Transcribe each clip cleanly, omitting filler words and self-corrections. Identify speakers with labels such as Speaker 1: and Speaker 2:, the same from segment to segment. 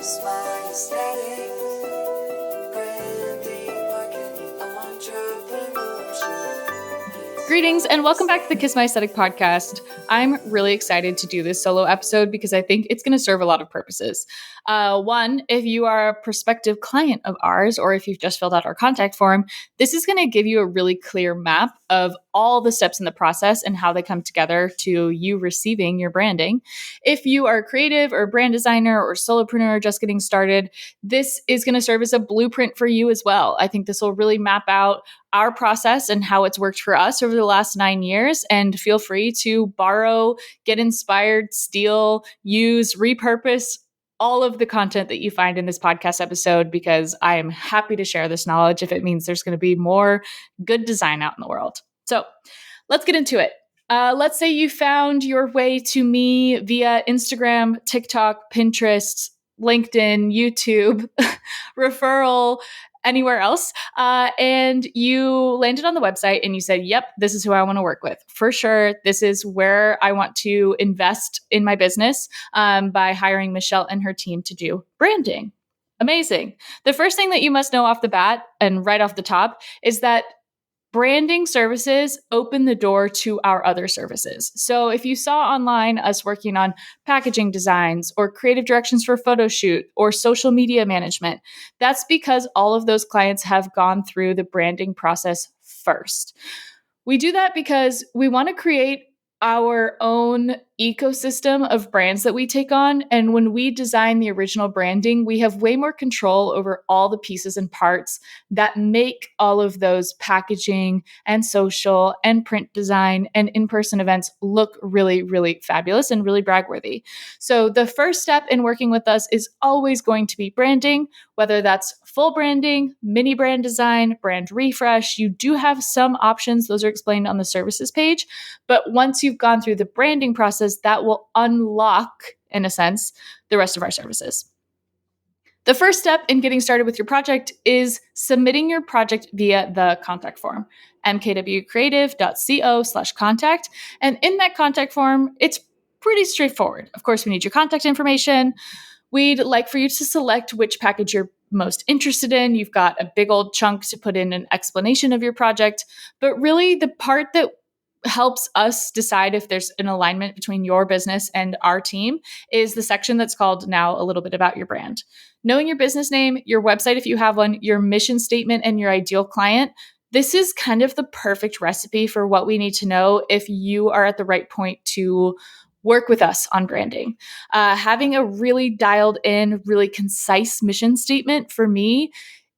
Speaker 1: It's my aesthetic, branding, marketing, entrepreneurship.
Speaker 2: Greetings and welcome back to the Kiss My Aesthetic podcast. I'm really excited to do this solo episode because I think it's going to serve a lot of purposes. One, if you are a prospective client of ours, or if you've just filled out our contact form, this is going to give you a really clear map of all the steps in the process and how they come together to you receiving your branding. If you are a creative or brand designer or solopreneur just getting started, this is going to serve as a blueprint for you as well. I think this will really map out our process and how it's worked for us over the last 9 years. And feel free to borrow, get inspired, steal, use, repurpose all of the content that you find in this podcast episode, because I am happy to share this knowledge if it means there's going to be more good design out in the world. So let's get into it. Let's say you found your way to me via Instagram, TikTok, Pinterest, LinkedIn, YouTube, referral, anywhere else. And you landed on the website and you said, yep, this is who I want to work with. For sure, this is where I want to invest in my business by hiring Michelle and her team to do branding. Amazing. The first thing that you must know off the bat and right off the top is that branding services open the door to our other services. So if you saw online us working on packaging designs or creative directions for photo shoot or social media management, that's because all of those clients have gone through the branding process first. We do that because we want to create our own ecosystem of brands that we take on. And when we design the original branding, we have way more control over all the pieces and parts that make all of those packaging and social and print design and in-person events look really, really fabulous and really brag-worthy. So the first step in working with us is always going to be branding, whether that's full branding, mini brand design, brand refresh. You do have some options. Those are explained on the services page. But once you've gone through the branding process, that will unlock, in a sense, the rest of our services. The first step in getting started with your project is submitting your project via the contact form, mkwcreative.co/contact. And in that contact form, it's pretty straightforward. Of course, we need your contact information. We'd like for you to select which package you're most interested in. You've got a big old chunk to put in an explanation of your project. But really, the part that helps us decide if there's an alignment between your business and our team is the section that's called Now a Little Bit About Your Brand. Knowing your business name, your website if you have one, your mission statement, and your ideal client. This is kind of the perfect recipe for what we need to know if you are at the right point to work with us on branding. Having a really dialed in, really concise mission statement for me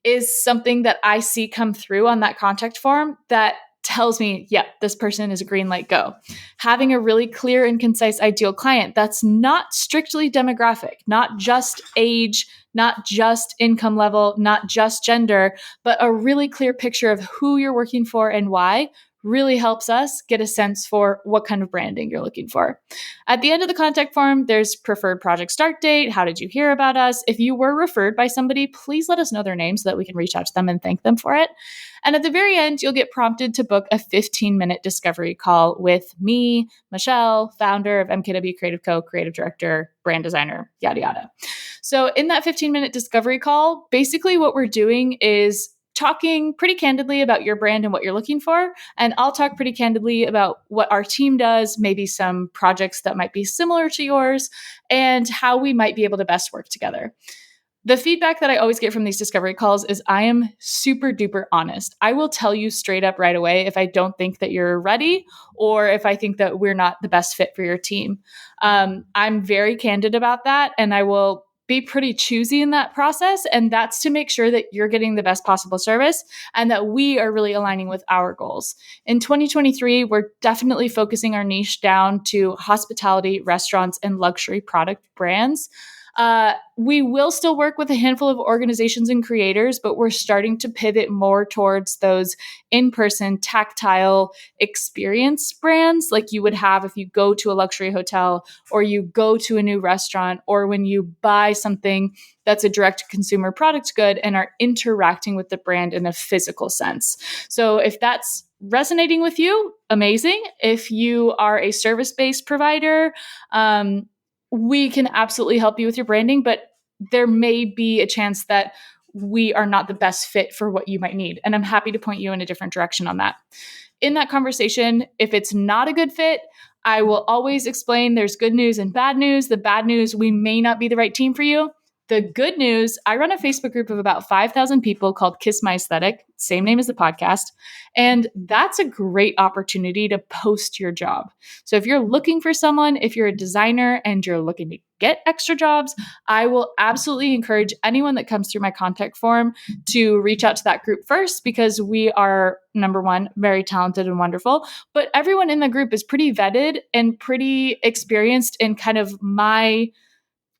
Speaker 2: is something that I see come through on that contact form that tells me, yeah, this person is a green light, go. Having a really clear and concise ideal client that's not strictly demographic, not just age, not just income level, not just gender, but a really clear picture of who you're working for and why really helps us get a sense for what kind of branding you're looking for. At the end of the contact form, there's preferred project start date. How did you hear about us? If you were referred by somebody, please let us know their name so that we can reach out to them and thank them for it. And at the very end, you'll get prompted to book a 15-minute discovery call with me, Michelle, founder of MKW Creative Co., creative director, brand designer, yada, yada. So in that 15-minute discovery call, basically what we're doing is talking pretty candidly about your brand and what you're looking for. And I'll talk pretty candidly about what our team does, maybe some projects that might be similar to yours, and how we might be able to best work together. The feedback that I always get from these discovery calls is I am super duper honest. I will tell you straight up right away if I don't think that you're ready or if I think that we're not the best fit for your team. I'm very candid about that, and I will be pretty choosy in that process. And that's to make sure that you're getting the best possible service and that we are really aligning with our goals. In 2023, we're definitely focusing our niche down to hospitality, restaurants, and luxury product brands. We will still work with a handful of organizations and creators, but we're starting to pivot more towards those in-person tactile experience brands like you would have if you go to a luxury hotel or you go to a new restaurant or when you buy something that's a direct-to-consumer product good and are interacting with the brand in a physical sense. So if that's resonating with you, amazing. If you are a service-based provider, we can absolutely help you with your branding, but there may be a chance that we are not the best fit for what you might need. And I'm happy to point you in a different direction on that. In that conversation, if it's not a good fit, I will always explain there's good news and bad news. The bad news, we may not be the right team for you. The good news, I run a Facebook group of about 5,000 people called Kiss My Aesthetic, same name as the podcast. And that's a great opportunity to post your job. So if you're looking for someone, if you're a designer and you're looking to get extra jobs, I will absolutely encourage anyone that comes through my contact form to reach out to that group first, because we are, number one, very talented and wonderful, but everyone in the group is pretty vetted and pretty experienced in kind of my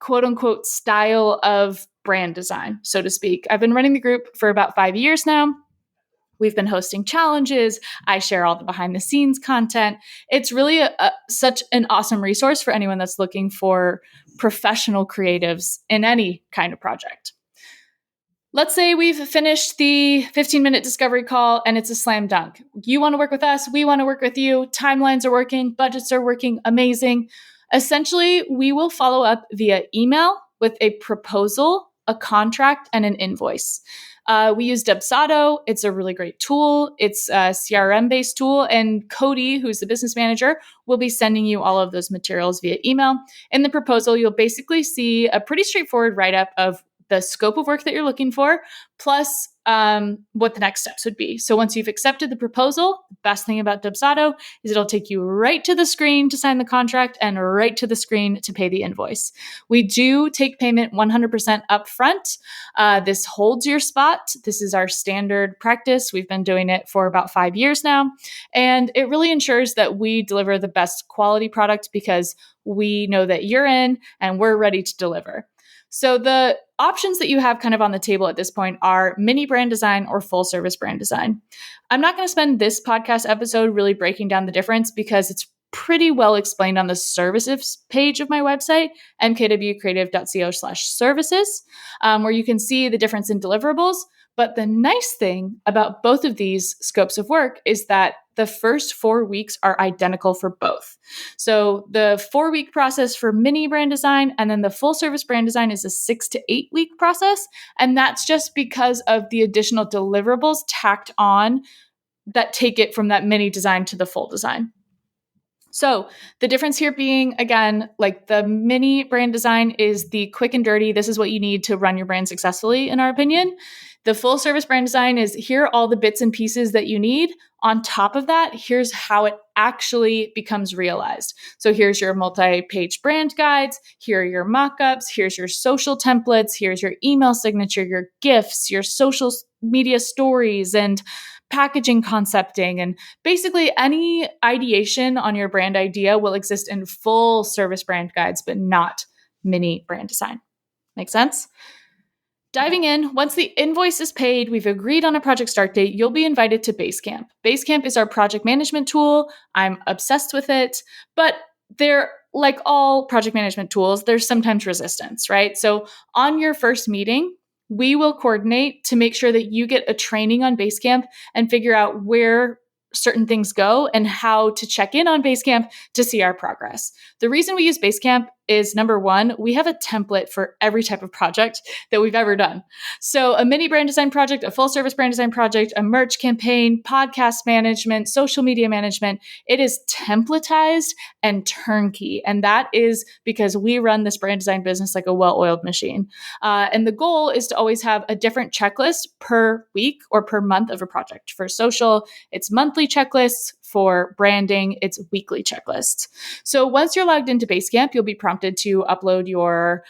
Speaker 2: quote unquote style of brand design, so to speak. I've been running the group for about 5 years now. We've been hosting challenges. I share all the behind the scenes content. It's really such an awesome resource for anyone that's looking for professional creatives in any kind of project. Let's say we've finished the 15-minute discovery call and it's a slam dunk. You want to work with us. We want to work with you. Timelines are working. Budgets are working. Amazing. Essentially, we will follow up via email with a proposal, a contract, and an invoice. We use Dubsado. It's a really great tool. It's a CRM-based tool. And Cody, who's the business manager, will be sending you all of those materials via email. In the proposal, you'll basically see a pretty straightforward write-up of the scope of work that you're looking for, plus what the next steps would be. So once you've accepted the proposal, the best thing about Dubsado is it'll take you right to the screen to sign the contract and right to the screen to pay the invoice. We do take payment 100% upfront. This holds your spot. This is our standard practice. We've been doing it for about 5 years now. And it really ensures that we deliver the best quality product because we know that you're in and we're ready to deliver. So the options that you have kind of on the table at this point are mini brand design or full service brand design. I'm not going to spend this podcast episode really breaking down the difference because it's pretty well explained on the services page of my website, mkwcreative.co/services, where you can see the difference in deliverables. But the nice thing about both of these scopes of work is that the first 4 weeks are identical for both. So the 4-week process for mini brand design and then the full service brand design is a 6 to 8 week process. And that's just because of the additional deliverables tacked on that take it from that mini design to the full design. So the difference here being, again, like the mini brand design is the quick and dirty. This is what you need to run your brand successfully, in our opinion. The full service brand design is here are all the bits and pieces that you need. On top of that, here's how it actually becomes realized. So here's your multi-page brand guides. Here are your mock-ups. Here's your social templates. Here's your email signature, your GIFs, your social media stories, and packaging concepting. And basically any ideation on your brand idea will exist in full service brand guides, but not mini brand design. Make sense? Diving in, once the invoice is paid, we've agreed on a project start date, you'll be invited to Basecamp. Basecamp is our project management tool. I'm obsessed with it, but they're like all project management tools, there's sometimes resistance, right? So on your first meeting, we will coordinate to make sure that you get a training on Basecamp and figure out where certain things go and how to check in on Basecamp to see our progress. The reason we use Basecamp is, number one, we have a template for every type of project that we've ever done. So a mini brand design project, a full service brand design project, a merch campaign, podcast management, social media management, it is templatized and turnkey. And that is because we run this brand design business like a well-oiled machine. And the goal is to always have a different checklist per week or per month of a project. For social, it's monthly checklists. For branding, it's weekly checklists. So once you're logged into Basecamp, you'll be prompted to upload your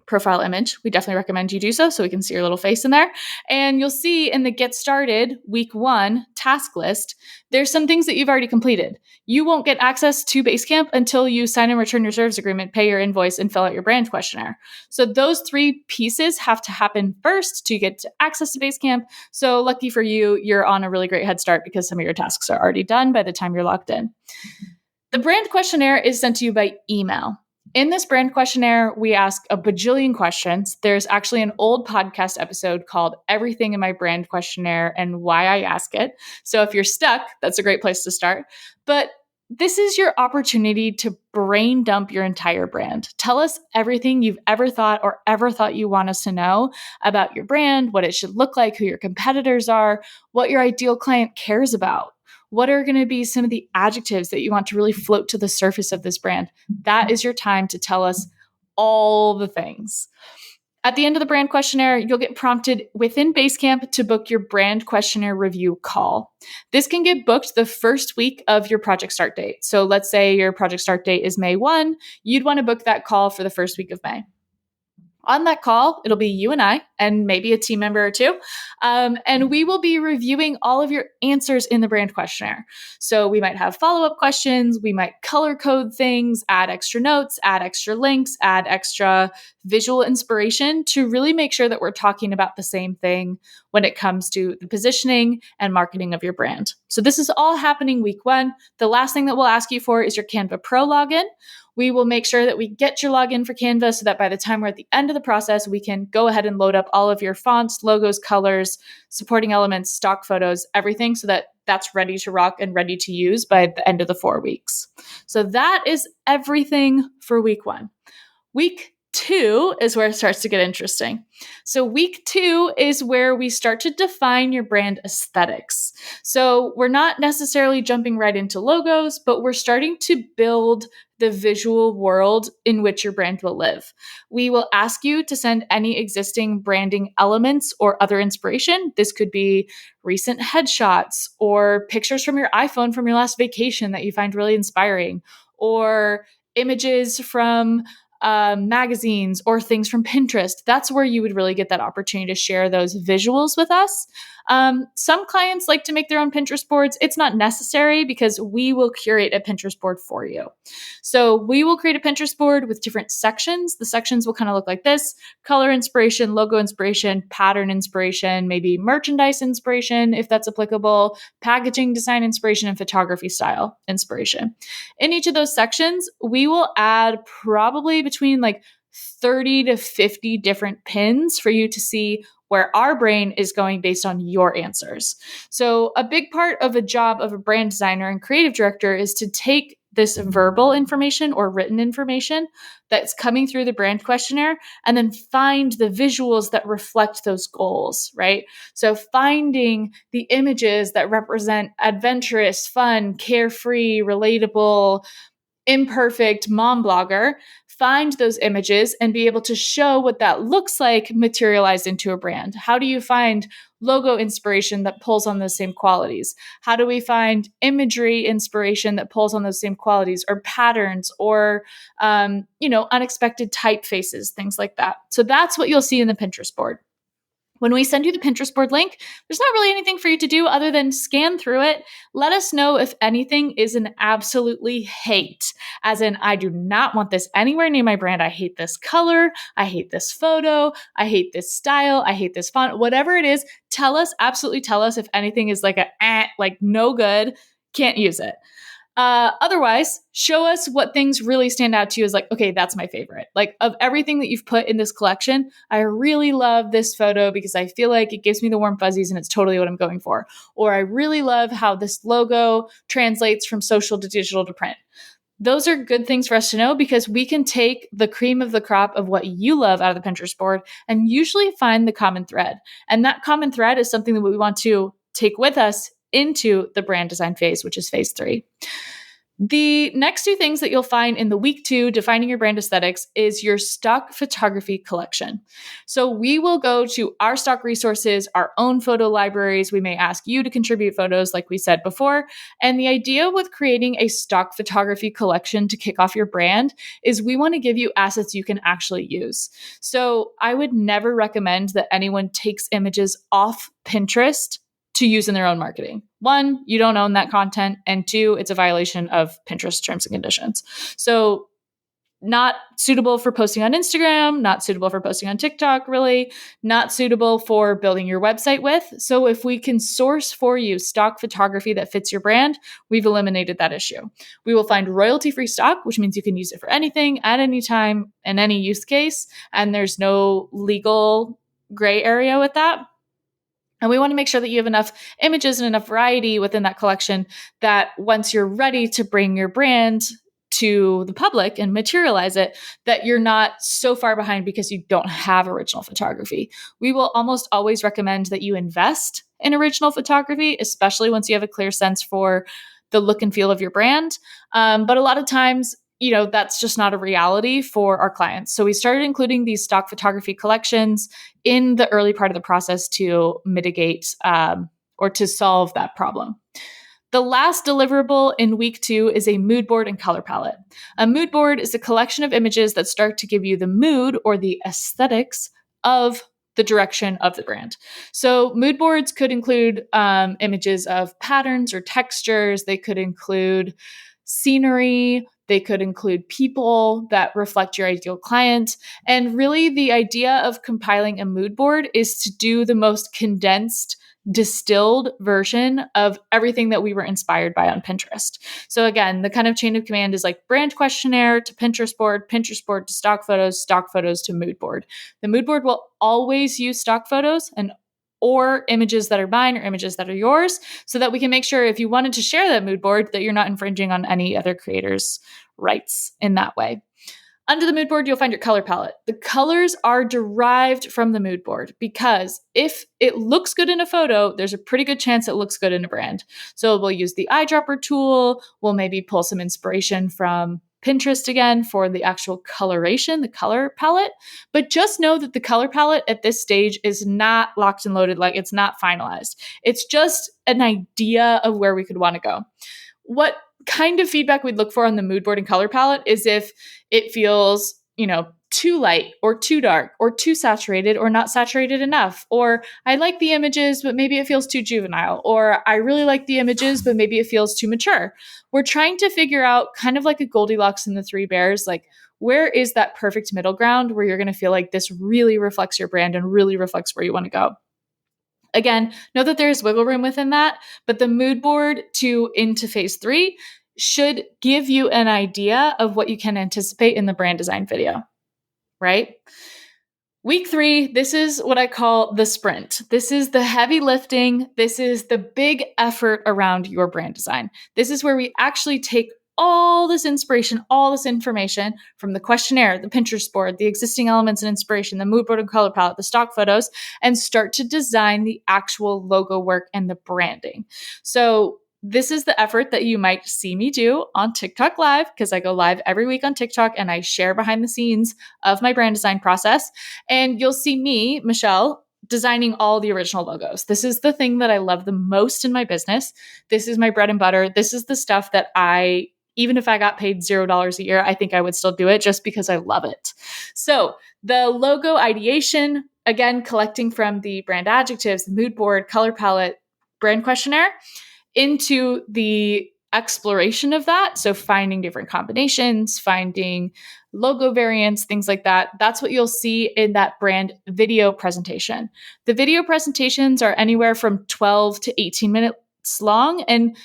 Speaker 2: profile image. We definitely recommend you do so we can see your little face in there. And you'll see in the Get Started Week 1 task list, there's some things that you've already completed. You won't get access to Basecamp until you sign and return your service agreement, pay your invoice, and fill out your brand questionnaire. So those 3 pieces have to happen first to get access to Basecamp. So lucky for you, you're on a really great head start because some of your tasks are already done by the time you're logged in. The brand questionnaire is sent to you by email. In this brand questionnaire, we ask a bajillion questions. There's actually an old podcast episode called Everything in My Brand Questionnaire and Why I Ask It. So if you're stuck, that's a great place to start. But this is your opportunity to brain dump your entire brand. Tell us everything you've ever thought or ever thought you want us to know about your brand, what it should look like, who your competitors are, what your ideal client cares about. What are going to be some of the adjectives that you want to really float to the surface of this brand? That is your time to tell us all the things. At the end of the brand questionnaire, you'll get prompted within Basecamp to book your brand questionnaire review call. This can get booked the first week of your project start date. So let's say your project start date is May 1, you'd want to book that call for the first week of May. On that call, it'll be you and I, and maybe a team member or two. And we will be reviewing all of your answers in the brand questionnaire. So we might have follow-up questions. We might color code things, add extra notes, add extra links, add extra visual inspiration to really make sure that we're talking about the same thing when it comes to the positioning and marketing of your brand. So this is all happening week 1. The last thing that we'll ask you for is your Canva Pro login. We will make sure that we get your login for Canva so that by the time we're at the end of the process, we can go ahead and load up all of your fonts, logos, colors, supporting elements, stock photos, everything so that that's ready to rock and ready to use by the end of the 4 weeks. So that is everything for week 1. Week 2 is where it starts to get interesting. So week 2 is where we start to define your brand aesthetics. So we're not necessarily jumping right into logos, but we're starting to build the visual world in which your brand will live. We will ask you to send any existing branding elements or other inspiration. This could be recent headshots or pictures from your iPhone from your last vacation that you find really inspiring, or images from magazines or things from Pinterest. That's where you would really get that opportunity to share those visuals with us. Some clients like to make their own Pinterest boards. It's not necessary because we will curate a Pinterest board for you. So we will create a Pinterest board with different sections. The sections will kind of look like this: color inspiration, logo inspiration, pattern inspiration, maybe merchandise inspiration, if that's applicable, packaging design inspiration, and photography style inspiration. In each of those sections, we will add probably between like 30 to 50 different pins for you to see where our brain is going based on your answers. So a big part of a job of a brand designer and creative director is to take this verbal information or written information that's coming through the brand questionnaire and then find the visuals that reflect those goals, right? So finding the images that represent adventurous, fun, carefree, relatable, imperfect mom blogger, find those images and be able to show what that looks like materialized into a brand. How do you find logo inspiration that pulls on those same qualities? How do we find imagery inspiration that pulls on those same qualities, or patterns, or unexpected typefaces, things like that? So that's what you'll see in the Pinterest board. When we send you the Pinterest board link, there's not really anything for you to do other than scan through it. Let us know if anything is an absolutely hate, as in, I do not want this anywhere near my brand. I hate this color. I hate this photo. I hate this style. I hate this font. Whatever it is, absolutely tell us if anything is like like no good, can't use it. Otherwise, show us what things really stand out to you as like, okay, that's my favorite. Like, of everything that you've put in this collection, I really love this photo because I feel like it gives me the warm fuzzies and it's totally what I'm going for. Or I really love how this logo translates from social to digital to print. Those are good things for us to know because we can take the cream of the crop of what you love out of the Pinterest board and usually find the common thread. And that common thread is something that we want to take with us into the brand design phase, which is phase 3. The next 2 things that you'll find in the week 2 defining your brand aesthetics is your stock photography collection. So we will go to our stock resources, our own photo libraries. We may ask you to contribute photos like we said before. And the idea with creating a stock photography collection to kick off your brand is we want to give you assets you can actually use. So I would never recommend that anyone takes images off Pinterest to use in their own marketing. 1, you don't own that content. And 2, it's a violation of Pinterest terms and conditions. So not suitable for posting on Instagram, not suitable for posting on TikTok, really, not suitable for building your website with. So if we can source for you stock photography that fits your brand, we've eliminated that issue. We will find royalty-free stock, which means you can use it for anything at any time in any use case. And there's no legal gray area with that. And we want to make sure that you have enough images and enough variety within that collection that once you're ready to bring your brand to the public and materialize it, that you're not so far behind because you don't have original photography. We will almost always recommend that you invest in original photography, especially once you have a clear sense for the look and feel of your brand. But a lot of times, that's just not a reality for our clients. So we started including these stock photography collections in the early part of the process to mitigate or to solve that problem. The last deliverable in week 2 is a mood board and color palette. A mood board is a collection of images that start to give you the mood or the aesthetics of the direction of the brand. So mood boards could include images of patterns or textures. They could include scenery. They could include people that reflect your ideal client. And really, the idea of compiling a mood board is to do the most condensed, distilled version of everything that we were inspired by on Pinterest. So again, the kind of chain of command is like brand questionnaire to Pinterest board to stock photos to mood board. The mood board will always use stock photos or images that are mine or images that are yours, so that we can make sure if you wanted to share that mood board that you're not infringing on any other creator's rights in that way. Under the mood board, you'll find your color palette. The colors are derived from the mood board because if it looks good in a photo, there's a pretty good chance it looks good in a brand. So we'll use the eyedropper tool. We'll maybe pull some inspiration from Pinterest again for the actual coloration, the color palette. But just know that the color palette at this stage is not locked and loaded, like it's not finalized. It's just an idea of where we could want to go. What kind of feedback we'd look for on the mood board and color palette is if it feels, too light or too dark or too saturated or not saturated enough, or I like the images, but maybe it feels too juvenile, or I really like the images, but maybe it feels too mature. We're trying to figure out kind of like a Goldilocks and the Three Bears, like where is that perfect middle ground where you're going to feel like this really reflects your brand and really reflects where you want to go. Again, know that there's wiggle room within that, but the mood board into phase 3 should give you an idea of what you can anticipate in the brand design video, right? Week 3, this is what I call the sprint. This is the heavy lifting. This is the big effort around your brand design. This is where we actually take all this inspiration, all this information from the questionnaire, the Pinterest board, the existing elements and inspiration, the mood board and color palette, the stock photos, and start to design the actual logo work and the branding. So this is the effort that you might see me do on TikTok Live, because I go live every week on TikTok and I share behind the scenes of my brand design process. And you'll see me, Michelle, designing all the original logos. This is the thing that I love the most in my business. This is my bread and butter. This is the stuff that even if I got paid $0 a year, I think I would still do it just because I love it. So the logo ideation, again, collecting from the brand adjectives, the mood board, color palette, brand questionnaire, into the exploration of that. So finding different combinations, finding logo variants, things like that. That's what you'll see in that brand video presentation. The video presentations are anywhere from 12 to 18 minutes long. And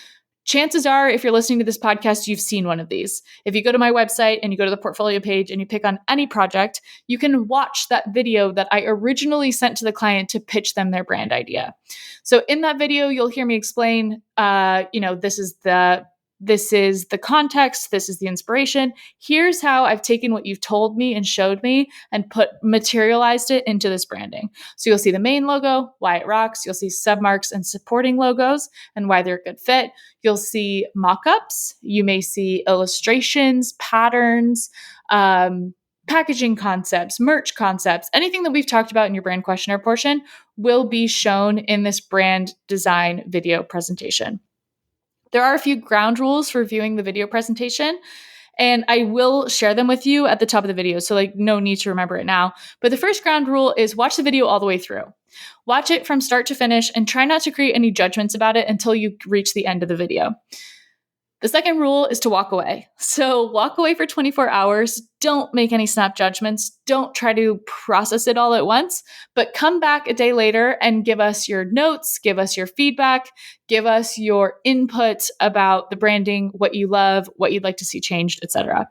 Speaker 2: chances are, if you're listening to this podcast, you've seen one of these. If you go to my website and you go to the portfolio page and you pick on any project, you can watch that video that I originally sent to the client to pitch them their brand idea. So in that video, you'll hear me explain, this is the context, this is the inspiration. Here's how I've taken what you've told me and showed me and materialized it into this branding. So you'll see the main logo, why it rocks. You'll see submarks and supporting logos and why they're a good fit. You'll see mock-ups. You may see illustrations, patterns, packaging concepts, merch concepts, anything that we've talked about in your brand questionnaire portion will be shown in this brand design video presentation. There are a few ground rules for viewing the video presentation, and I will share them with you at the top of the video. So no need to remember it now. But the first ground rule is watch the video all the way through. Watch it from start to finish and try not to create any judgments about it until you reach the end of the video. The second rule is to walk away. So walk away for 24 hours. Don't make any snap judgments. Don't try to process it all at once, but come back a day later and give us your notes, give us your feedback, give us your input about the branding, what you love, what you'd like to see changed, etc.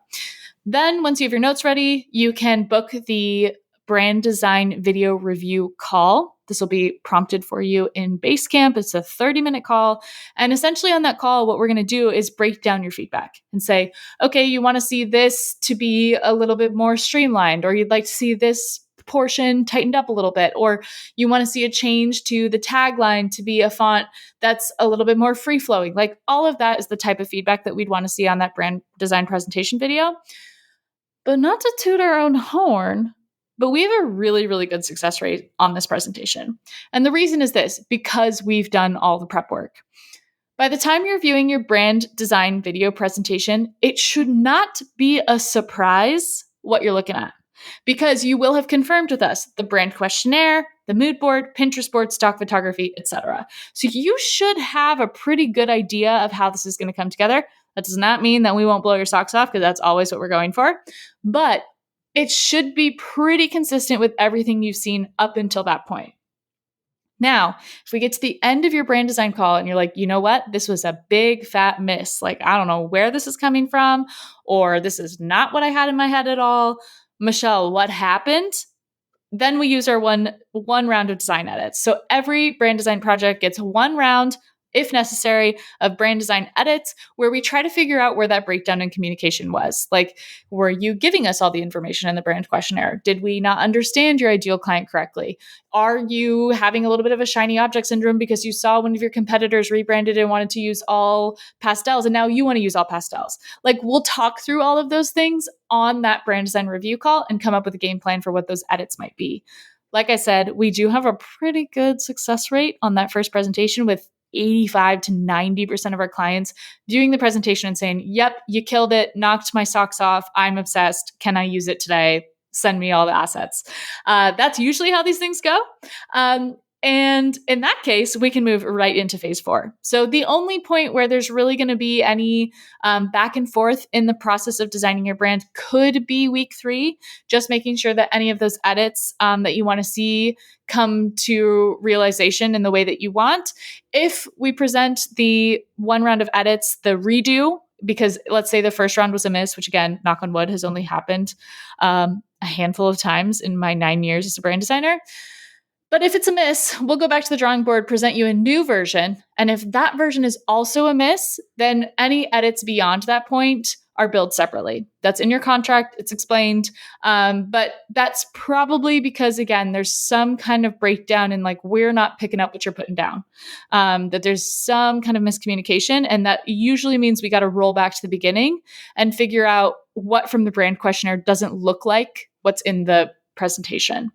Speaker 2: Then once you have your notes ready, you can book the brand design video review call This will be prompted for you in Basecamp. It's a 30-minute call. And essentially on that call, what we're going to do is break down your feedback and say, okay, you want to see this to be a little bit more streamlined, or you'd like to see this portion tightened up a little bit, or you want to see a change to the tagline to be a font that's a little bit more free flowing. Like all of that is the type of feedback that we'd want to see on that brand design presentation video. But not to toot our own horn, but we have a really, really good success rate on this presentation. And the reason is this: because we've done all the prep work. By the time you're viewing your brand design video presentation, it should not be a surprise what you're looking at, because you will have confirmed with us the brand questionnaire, the mood board, Pinterest board, stock photography, etc. So you should have a pretty good idea of how this is going to come together. That does not mean that we won't blow your socks off, because that's always what we're going for. But it should be pretty consistent with everything you've seen up until that point. Now, if we get to the end of your brand design call and you're like, you know what, this was a big fat miss. Like, I don't know where this is coming from, or this is not what I had in my head at all. Michelle, what happened? Then we use our one round of design edits. So every brand design project gets one round, if necessary, of brand design edits, where we try to figure out where that breakdown in communication was. Like, were you giving us all the information in the brand questionnaire? Did we not understand your ideal client correctly? Are you having a little bit of a shiny object syndrome because you saw one of your competitors rebranded and wanted to use all pastels, and now you want to use all pastels? Like, we'll talk through all of those things on that brand design review call and come up with a game plan for what those edits might be. Like I said, we do have a pretty good success rate on that first presentation, with 85 to 90% of our clients viewing the presentation and saying, yep, you killed it, knocked my socks off, I'm obsessed, can I use it today? Send me all the assets. That's usually how these things go. And in that case, we can move right into phase 4. So the only point where there's really going to be any back and forth in the process of designing your brand could be week 3, just making sure that any of those edits that you want to see come to realization in the way that you want. If we present the one round of edits, the redo, because let's say the first round was a miss, which again, knock on wood, has only happened a handful of times in my 9 years as a brand designer. But if it's a miss, we'll go back to the drawing board, present you a new version. And if that version is also a miss, then any edits beyond that point are billed separately. That's in your contract. It's explained. But that's probably because, again, there's some kind of breakdown in, like, we're not picking up what you're putting down, that there's some kind of miscommunication. And that usually means we got to roll back to the beginning and figure out what from the brand questionnaire doesn't look like what's in the presentation.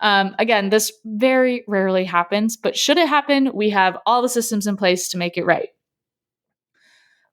Speaker 2: Again, this very rarely happens, but should it happen, we have all the systems in place to make it right.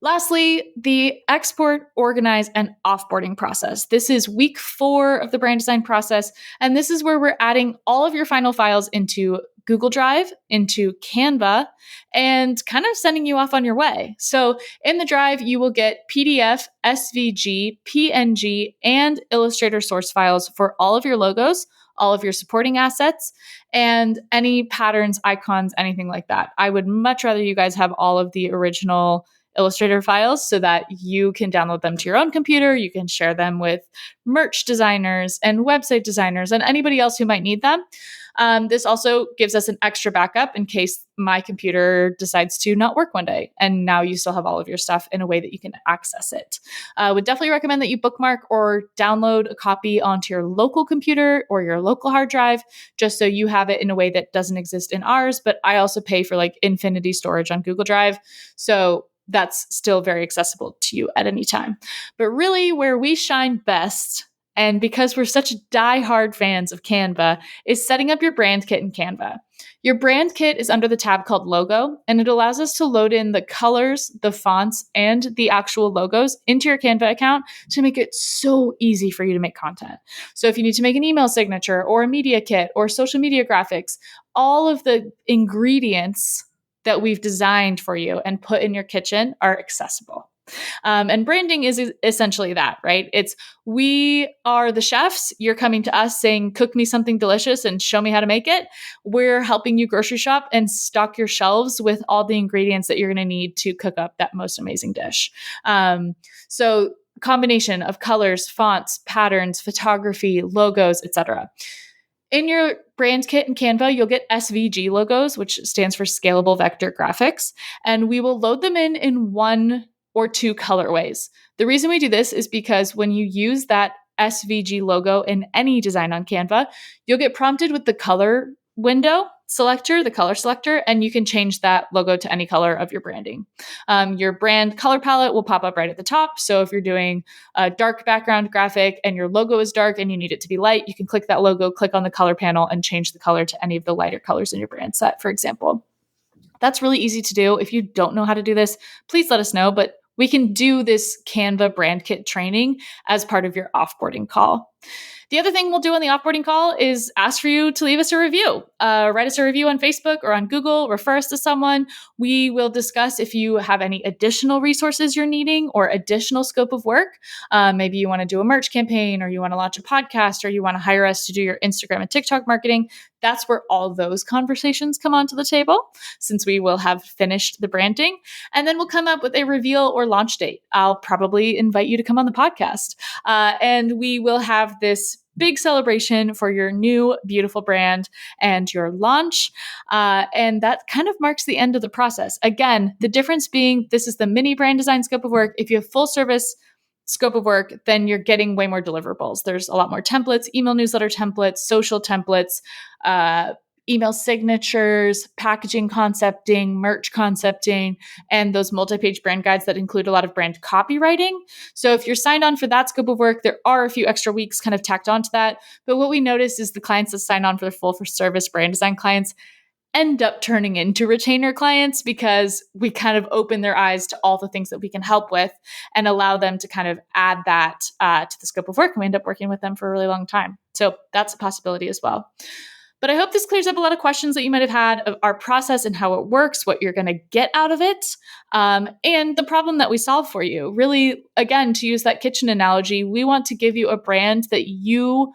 Speaker 2: Lastly, the export, organize, and offboarding process. This is week 4 of the brand design process, and this is where we're adding all of your final files into Google Drive, into Canva, and kind of sending you off on your way. So in the Drive, you will get PDF, SVG, PNG, and Illustrator source files for all of your logos, all of your supporting assets, and any patterns, icons, anything like that. I would much rather you guys have all of the original Illustrator files so that you can download them to your own computer. You can share them with merch designers and website designers and anybody else who might need them. This also gives us an extra backup in case my computer decides to not work one day. And now you still have all of your stuff in a way that you can access it. Would definitely recommend that you bookmark or download a copy onto your local computer or your local hard drive, just so you have it in a way that doesn't exist in ours. But I also pay for like infinity storage on Google Drive. So that's still very accessible to you at any time. But really, where we shine best, and because we're such diehard fans of Canva, is setting up your brand kit in Canva. Your brand kit is under the tab called Logo, and it allows us to load in the colors, the fonts, and the actual logos into your Canva account to make it so easy for you to make content. So if you need to make an email signature or a media kit or social media graphics, all of the ingredients that we've designed for you and put in your kitchen are accessible. And branding is essentially that, right? It's, we are the chefs. You're coming to us saying, cook me something delicious and show me how to make it. We're helping you grocery shop and stock your shelves with all the ingredients that you're going to need to cook up that most amazing dish. So combination of colors, fonts, patterns, photography, logos, etc. In your brand kit in Canva, you'll get SVG logos, which stands for Scalable Vector Graphics, and we will load them in one or two colorways. The reason we do this is because when you use that SVG logo in any design on Canva, you'll get prompted with the color window selector, the color selector, and you can change that logo to any color of your branding. Your brand color palette will pop up right at the top. So if you're doing a dark background graphic and your logo is dark and you need it to be light, you can click that logo, click on the color panel, and change the color to any of the lighter colors in your brand set, for example. That's really easy to do. If you don't know how to do this, please let us know, but we can do this Canva brand kit training as part of your offboarding call. The other thing we'll do on the offboarding call is ask for you to leave us a review. Write us a review on Facebook or on Google, refer us to someone. We will discuss if you have any additional resources you're needing or additional scope of work. Maybe you want to do a merch campaign, or you want to launch a podcast, or you want to hire us to do your Instagram and TikTok marketing. That's where all those conversations come onto the table, since we will have finished the branding. And then we'll come up with a reveal or launch date. I'll probably invite you to come on the podcast. And we will have this big celebration for your new beautiful brand and your launch. And that kind of marks the end of the process. Again, the difference being this is the mini brand design scope of work. If you have full service scope of work, then you're getting way more deliverables. There's a lot more templates, email newsletter templates, social templates, email signatures, packaging concepting, merch concepting, and those multi-page brand guides that include a lot of brand copywriting. So if you're signed on for that scope of work, there are a few extra weeks kind of tacked onto that. But what we notice is the clients that sign on for the full service brand design clients end up turning into retainer clients, because we kind of open their eyes to all the things that we can help with and allow them to kind of add that to the scope of work. And we end up working with them for a really long time. So that's a possibility as well. But I hope this clears up a lot of questions that you might have had of our process and how it works, what you're going to get out of it, and the problem that we solve for you. Really, again, to use that kitchen analogy, we want to give you a brand that you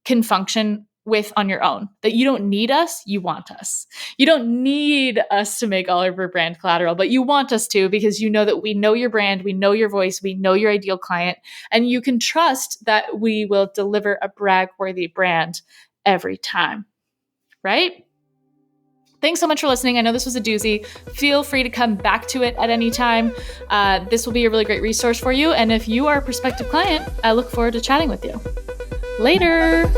Speaker 2: can function with on your own, that you don't need us, you want us. You don't need us to make all of your brand collateral, but you want us to, because you know that we know your brand, we know your voice, we know your ideal client, and you can trust that we will deliver a brag-worthy brand every time. Right? Thanks so much for listening. I know this was a doozy. Feel free to come back to it at any time. This will be a really great resource for you. And if you are a prospective client, I look forward to chatting with you. Later.